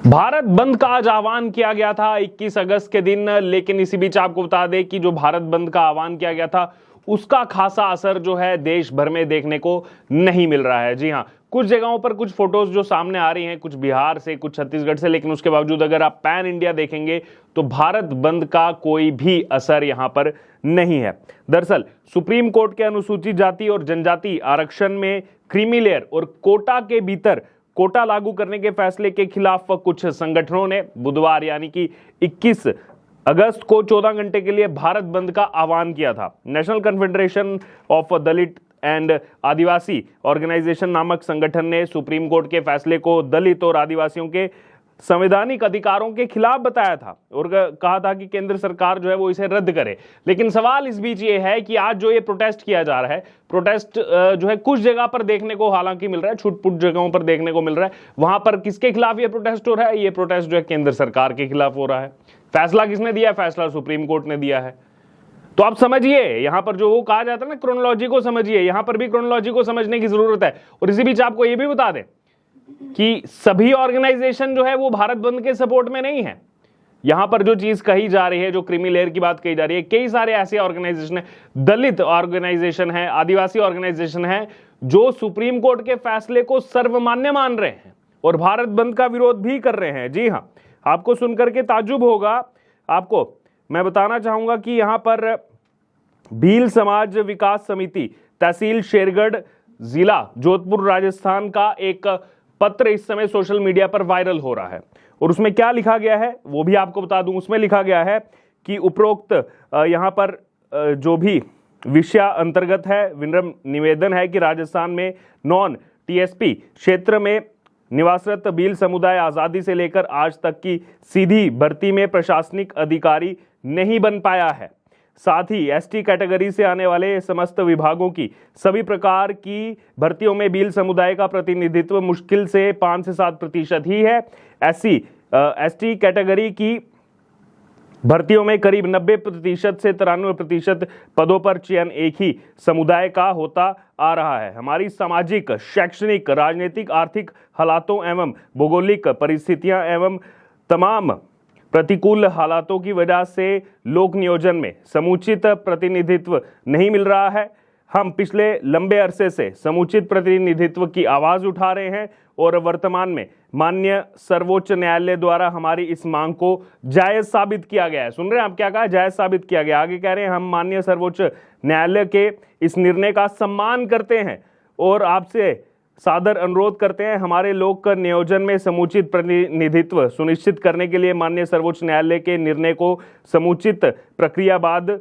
भारत बंद का आज आह्वान किया गया था 21 अगस्त के दिन, लेकिन इसी बीच आपको बता दें कि जो भारत बंद का आह्वान किया गया था उसका खासा असर जो है देश भर में देखने को नहीं मिल रहा है। जी हां, कुछ जगहों पर कुछ फोटोज जो सामने आ रही हैं, कुछ बिहार से, कुछ छत्तीसगढ़ से, लेकिन उसके बावजूद अगर आप पैन इंडिया देखेंगे तो भारत बंद का कोई भी असर यहां पर नहीं है। दरअसल सुप्रीम कोर्ट के अनुसूचित जाति और जनजाति आरक्षण में क्रीमी लेयर और कोटा के भीतर कोटा लागू करने के फैसले के खिलाफ कुछ संगठनों ने बुधवार यानी कि 21 अगस्त को 14 घंटे के लिए भारत बंद का आह्वान किया था। National confederation of Dalit and Adivasi organization नामक संगठन ने सुप्रीम कोर्ट के फैसले को दलित और आदिवासियों के संवैधानिक अधिकारों के खिलाफ बताया था और कहा था कि केंद्र सरकार जो है वो इसे रद्द करे। लेकिन सवाल इस बीच ये है कि आज जो ये प्रोटेस्ट किया जा रहा है, प्रोटेस्ट जो है कुछ जगह पर देखने को हालांकि मिल रहा है, छुटपुट जगहों पर देखने को मिल रहा है। वहां पर किसके खिलाफ ये प्रोटेस्ट हो रहा है? ये प्रोटेस्ट जो है केंद्र सरकार के खिलाफ हो रहा है। फैसला किसने दिया? फैसला सुप्रीम कोर्ट ने दिया है। तो आप समझिए, यहां पर जो वो कहा जाता है ना, क्रोनोलॉजी को समझिए, यहां पर भी क्रोनोलॉजी को समझने की जरूरत है। और इसी बीच आपको ये भी बता दें कि सभी ऑर्गेनाइजेशन जो है वो भारत बंद के सपोर्ट में नहीं है। यहां पर जो चीज कही जा रही है, जो क्रीमी लेयर की बात कही जा रही है, कई सारे ऐसे ऑर्गेनाइजेशन है, दलित ऑर्गेनाइजेशन है, आदिवासी ऑर्गेनाइजेशन है, जो सुप्रीम कोर्ट के फैसले को सर्वमान्य मान रहे हैं और भारत बंद का विरोध भी कर रहे हैं। जी हां, आपको सुनकर के ताज्जुब होगा। आपको मैं बताना चाहूंगा कि यहां पर भील समाज विकास समिति तहसील शेरगढ़ जिला जोधपुर राजस्थान का एक पत्र इस समय सोशल मीडिया पर वायरल हो रहा है और उसमें क्या लिखा गया है वो भी आपको बता दूं। उसमें लिखा गया है कि उपरोक्त यहां पर जो भी विषय अंतर्गत है, विनम्र निवेदन है कि राजस्थान में नॉन टीएसपी क्षेत्र में निवासरत भील समुदाय आजादी से लेकर आज तक की सीधी भर्ती में प्रशासनिक अधिकारी नहीं बन पाया है। साथ ही एसटी कैटेगरी से आने वाले समस्त विभागों की सभी प्रकार की भर्तियों में भील समुदाय का प्रतिनिधित्व मुश्किल से 5 से 7% ही है। एसटी कैटेगरी की भर्तियों में करीब 90% से 93% पदों पर चयन एक ही समुदाय का होता आ रहा है। हमारी सामाजिक, शैक्षणिक, राजनीतिक, आर्थिक हालातों एवं भौगोलिक परिस्थितियां एवं तमाम प्रतिकूल हालातों की वजह से लोक नियोजन में समुचित प्रतिनिधित्व नहीं मिल रहा है। हम पिछले लंबे अरसे से समुचित प्रतिनिधित्व की आवाज उठा रहे हैं और वर्तमान में माननीय सर्वोच्च न्यायालय द्वारा हमारी इस मांग को जायज साबित किया गया है। सुन रहे हैं आप क्या कहा? जायज साबित किया गया। आगे कह रहे हैं हम माननीय सर्वोच्च न्यायालय के इस निर्णय का सम्मान करते हैं और आपसे सादर अनुरोध करते हैं हमारे लोक नियोजन में समुचित प्रतिनिधित्व सुनिश्चित करने के लिए माननीय सर्वोच्च न्यायालय के निर्णय को समुचित प्रक्रिया बाद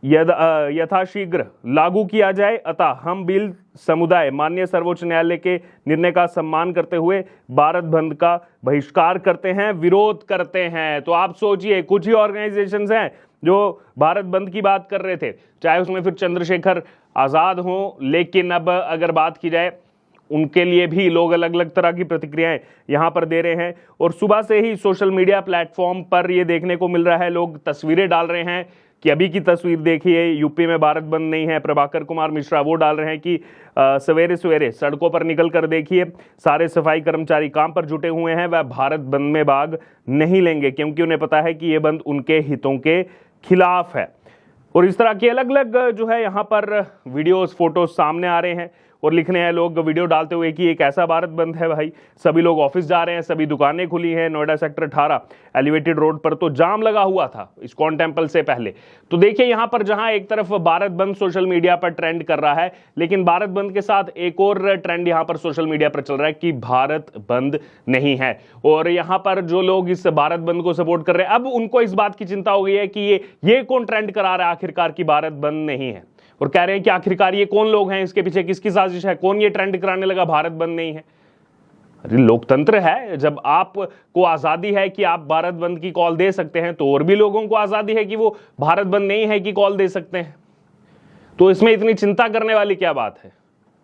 यथाशीघ्र लागू किया जाए। अतः हम भील समुदाय माननीय सर्वोच्च न्यायालय के निर्णय का सम्मान करते हुए भारत बंद का बहिष्कार करते हैं, विरोध करते हैं। तो आप सोचिए, कुछ ही ऑर्गेनाइजेशंस हैं जो भारत बंद की बात कर रहे थे, चाहे उसमें फिर चंद्रशेखर आजाद हो, लेकिन अब अगर बात की जाए उनके लिए भी लोग अलग अलग तरह की प्रतिक्रियाएं यहां पर दे रहे हैं। और सुबह से ही सोशल मीडिया प्लेटफॉर्म पर ये देखने को मिल रहा है, लोग तस्वीरें डाल रहे हैं कि अभी की तस्वीर देखिए, यूपी में भारत बंद नहीं है। प्रभाकर कुमार मिश्रा वो डाल रहे हैं कि सवेरे सवेरे सड़कों पर निकल कर देखिए, सारे सफाई कर्मचारी काम पर जुटे हुए हैं, वह भारत बंद में भाग नहीं लेंगे क्योंकि उन्हें पता है कि ये बंद उनके हितों के खिलाफ है। और इस तरह के अलग अलग जो है यहाँ पर वीडियोस, फोटोज सामने आ रहे हैं और लिख रहे हैं लोग वीडियो डालते हुए कि एक ऐसा भारत बंद है भाई, सभी लोग ऑफिस जा रहे हैं, सभी दुकानें खुली हैं। नोएडा सेक्टर 18 एलिवेटेड रोड पर तो जाम लगा हुआ था इस्कॉन टेम्पल से पहले। तो देखिए यहाँ पर जहां एक तरफ भारत बंद सोशल मीडिया पर ट्रेंड कर रहा है, लेकिन भारत बंद के साथ एक और ट्रेंड यहाँ पर सोशल मीडिया पर चल रहा है कि भारत बंद नहीं है। और यहाँ पर जो लोग इस भारत बंद को सपोर्ट कर रहे हैं, अब उनको इस बात की चिंता हो गई है कि ये कौन ट्रेंड करा रहा है आखिरकार कि भारत बंद नहीं है, और कह रहे हैं कि आखिरकार ये कौन लोग हैं, इसके पीछे किसकी साजिश है, कौन ये ट्रेंड कराने लगा भारत बंद नहीं है। अरे लोकतंत्र है, जब आपको आजादी है कि आप भारत बंद की कॉल दे सकते हैं तो और भी लोगों को आजादी है कि वो भारत बंद नहीं है कि कॉल दे सकते हैं। तो इसमें इतनी चिंता करने वाली क्या बात है?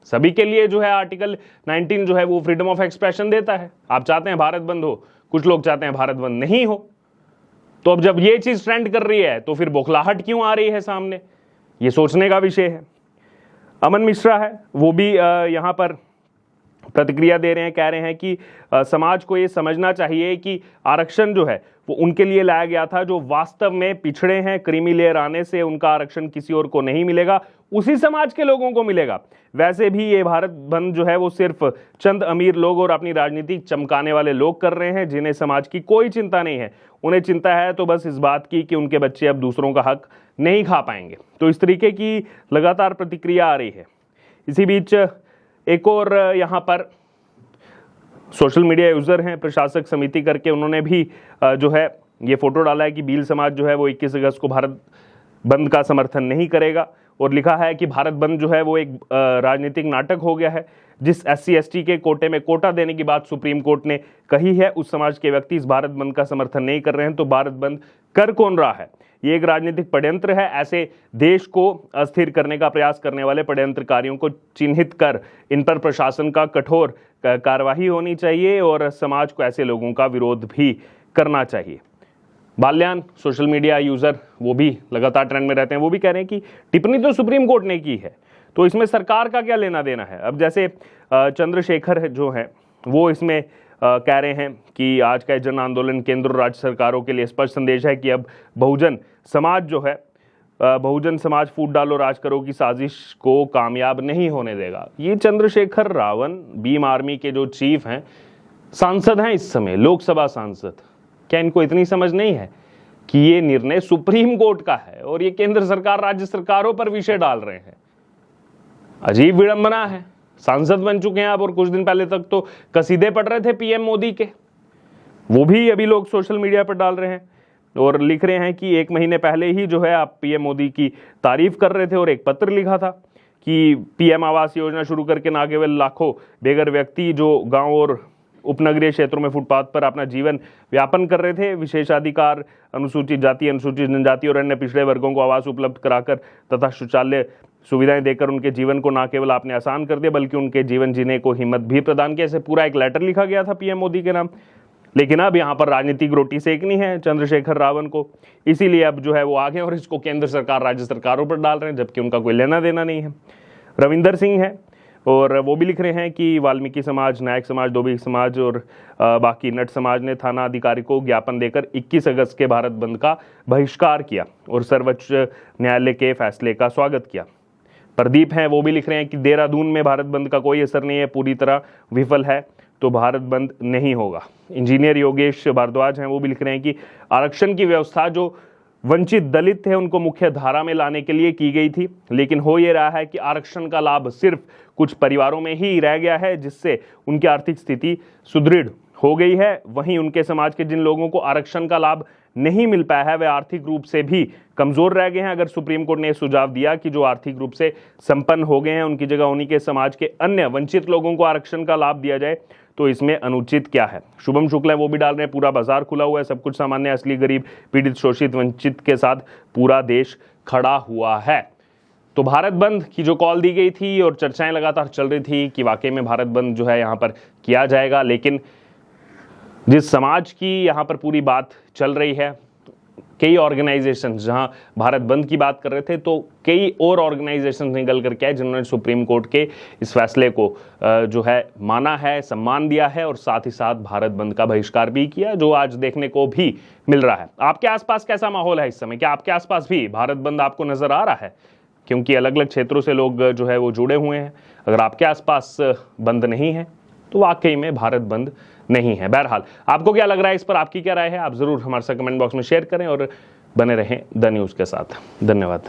सभी के लिए जो है आर्टिकल 19 जो है वो फ्रीडम ऑफ एक्सप्रेशन देता है। आप चाहते हैं भारत बंद हो, कुछ लोग चाहते हैं भारत बंद नहीं हो। तो अब जब ये चीज ट्रेंड कर रही है तो फिर बौखलाहट क्यों आ रही है सामने, ये सोचने का विषय है। अमन मिश्रा है, वो भी यहां पर प्रतिक्रिया दे रहे हैं, कह रहे हैं कि समाज को ये समझना चाहिए कि आरक्षण जो है वो उनके लिए लाया गया था जो वास्तव में पिछड़े हैं। क्रीमी लेयर आने से उनका आरक्षण किसी और को नहीं मिलेगा, उसी समाज के लोगों को मिलेगा। वैसे भी ये भारत बंद जो है वो सिर्फ चंद अमीर लोग और अपनी राजनीति चमकाने वाले लोग कर रहे हैं, जिन्हें समाज की कोई चिंता नहीं है। उन्हें चिंता है तो बस इस बात की कि उनके बच्चे अब दूसरों का हक नहीं खा पाएंगे। तो इस तरीके की लगातार प्रतिक्रिया आ रही है। इसी बीच एक और यहाँ पर सोशल मीडिया यूजर हैं प्रशासक समिति करके, उन्होंने भी जो है ये फोटो डाला है कि भील समाज जो है वो 21 अगस्त को भारत बंद का समर्थन नहीं करेगा और लिखा है कि भारत बंद जो है वो एक राजनीतिक नाटक हो गया है। जिस SC ST के कोटे में कोटा देने की बात सुप्रीम कोर्ट ने कही है, उस समाज के व्यक्ति इस भारत बंद का समर्थन नहीं कर रहे हैं, तो भारत बंद कर कौन रहा है? ये एक राजनीतिक षड्यंत्र है। ऐसे देश को अस्थिर करने का प्रयास करने वाले षड्यंत्रकारियों को चिन्हित कर इन पर प्रशासन का कठोर कार्रवाई होनी चाहिए और समाज को ऐसे लोगों का विरोध भी करना चाहिए। बाल्यान सोशल मीडिया यूजर, वो भी लगातार ट्रेंड में रहते हैं, वो भी कह रहे हैं कि टिप्पणी तो सुप्रीम कोर्ट ने की है, तो इसमें सरकार का क्या लेना देना है। अब जैसे चंद्रशेखर जो है वो इसमें कह रहे हैं कि आज का जन आंदोलन केंद्र और राज्य सरकारों के लिए स्पष्ट संदेश है कि अब बहुजन समाज जो है, बहुजन समाज फूट डालो राज करो की साजिश को कामयाब नहीं होने देगा। ये चंद्रशेखर रावण भीम आर्मी के जो चीफ हैं, सांसद हैं इस समय, लोकसभा सांसद, क्या इनको इतनी समझ नहीं है कि ये निर्णय सुप्रीम कोर्ट का है और ये केंद्र सरकार राज्य सरकारों पर विषय डाल रहे हैं? अजीब विडंबना है। सांसद बन चुके हैं आप और कुछ दिन पहले तक तो कसीदे पढ़ रहे थे PM मोदी के, वो भी अभी लोग सोशल मीडिया पर डाल रहे हैं और लिख रहे हैं कि 1 महीने पहले ही जो है आप PM मोदी की तारीफ कर रहे थे और एक पत्र लिखा था कि PM आवास योजना शुरू करके न केवल लाखों बेघर व्यक्ति जो गांव और उपनगरीय क्षेत्रों में फुटपाथ पर अपना जीवन व्यापन कर रहे थे, विशेषाधिकार अनुसूचित जाति, अनुसूचित जनजाति और अन्य पिछड़े वर्गों को आवास उपलब्ध कराकर तथा शौचालय सुविधाएं देकर उनके जीवन को न केवल आपने आसान कर दिया बल्कि उनके जीवन जीने को हिम्मत भी प्रदान किया। ऐसे पूरा एक लेटर लिखा गया था PM मोदी के नाम। लेकिन अब यहाँ पर राजनीतिक रोटी सेकनी है चंद्रशेखर रावण को, इसीलिए अब जो है वो आगे और इसको केंद्र सरकार राज्य सरकारों पर डाल रहे हैं, जबकि उनका कोई लेना देना नहीं है। रविंदर सिंह है और वो भी लिख रहे हैं कि वाल्मीकि समाज, नायक समाज, डोभी समाज और बाकी नट समाज ने थाना अधिकारी को ज्ञापन देकर 21 अगस्त के भारत बंद का बहिष्कार किया और सर्वोच्च न्यायालय के फैसले का स्वागत किया। प्रदीप हैं, वो भी लिख रहे हैं कि देहरादून में भारत बंद का कोई असर नहीं है, पूरी तरह विफल है, तो भारत बंद नहीं होगा। इंजीनियर योगेश भारद्वाज हैं, वो भी लिख रहे हैं कि आरक्षण की व्यवस्था जो वंचित दलित थे उनको मुख्य धारा में लाने के लिए की गई थी, लेकिन हो ये रहा है कि आरक्षण का लाभ सिर्फ कुछ परिवारों में ही रह गया है, जिससे उनकी आर्थिक स्थिति सुदृढ़ हो गई है। वहीं उनके समाज के जिन लोगों को आरक्षण का लाभ नहीं मिल पाया है वे आर्थिक रूप से भी कमजोर रह गए हैं। अगर सुप्रीम कोर्ट ने सुझाव दिया कि जो आर्थिक रूप से संपन्न हो गए हैं उनकी जगह उन्हीं के समाज के अन्य वंचित लोगों को आरक्षण का लाभ दिया जाए, तो इसमें अनुचित क्या है। शुभम शुक्ला है, वो भी डाल रहे हैं पूरा बाजार खुला हुआ है, सब कुछ सामान्य, असली गरीब पीड़ित शोषित वंचित के साथ पूरा देश खड़ा हुआ है। तो भारत बंद की जो कॉल दी गई थी और चर्चाएं लगातार चल रही थी कि वाकई में भारत बंद जो है यहाँ पर किया जाएगा, लेकिन जिस समाज की यहाँ पर पूरी बात चल रही है, कई ऑर्गेनाइजेशंस जहां भारत बंद की बात कर रहे थे तो कई और ऑर्गेनाइजेशंस निकल करके आए जिन्होंने सुप्रीम कोर्ट के इस फैसले को जो है माना है, सम्मान दिया है और साथ ही साथ भारत बंद का बहिष्कार भी किया, जो आज देखने को भी मिल रहा है। आपके आसपास कैसा माहौल है इस समय? क्या आपके आसपास भी भारत बंद आपको नजर आ रहा है? क्योंकि अलग अलग क्षेत्रों से लोग जो है वो जुड़े हुए हैं। अगर आपके आसपास बंद नहीं है तो वाकई में भारत बंद नहीं है। बहरहाल आपको क्या लग रहा है इस पर, आपकी क्या राय है? आप जरूर हमारे साथ कमेंट बॉक्स में शेयर करें और बने रहें द न्यूज़ के साथ। धन्यवाद।